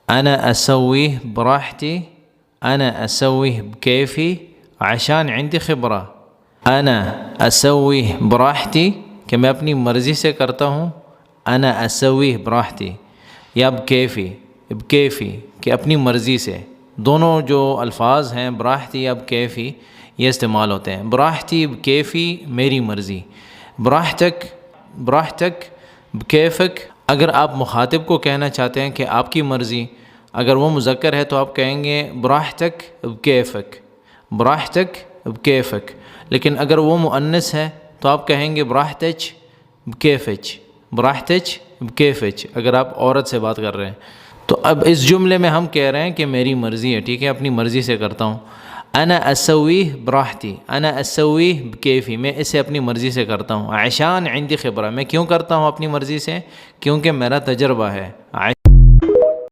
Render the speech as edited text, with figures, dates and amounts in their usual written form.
أنا أسويه براحتي، أنا أسويه بكيفي عشان عندي خبرة. أنا أسويه براحتی کہ میں اپنی مرضی سے کرتا ہوں، أنا أسويه براحتی، یا بکیفی کہ اپنی مرضی سے. دونوں جو الفاظ ہیں براحتی یا بکیفی یہ استعمال ہوتے ہیں. براحتی بکیفی میری مرضی، براحتک بکیفک. اگر آپ مخاطب کو کہنا چاہتے ہیں کہ آپ کی مرضی، اگر وہ مذکر ہے تو آپ کہیں گے براحتک بکیفک. لیکن اگر وہ مؤنث ہے تو آپ کہیں گے براحتچ بکیفچ اگر آپ عورت سے بات کر رہے ہیں. تو اب اس جملے میں ہم کہہ رہے ہیں کہ میری مرضی ہے، ٹھیک ہے، اپنی مرضی سے کرتا ہوں. أنا أسويه براحتی، أنا أسويه بکیفی، میں اسے اپنی مرضی سے کرتا ہوں. عشان عندي خبرہ، میں کیوں کرتا ہوں اپنی مرضی سے؟ کیونکہ میرا تجربہ ہے.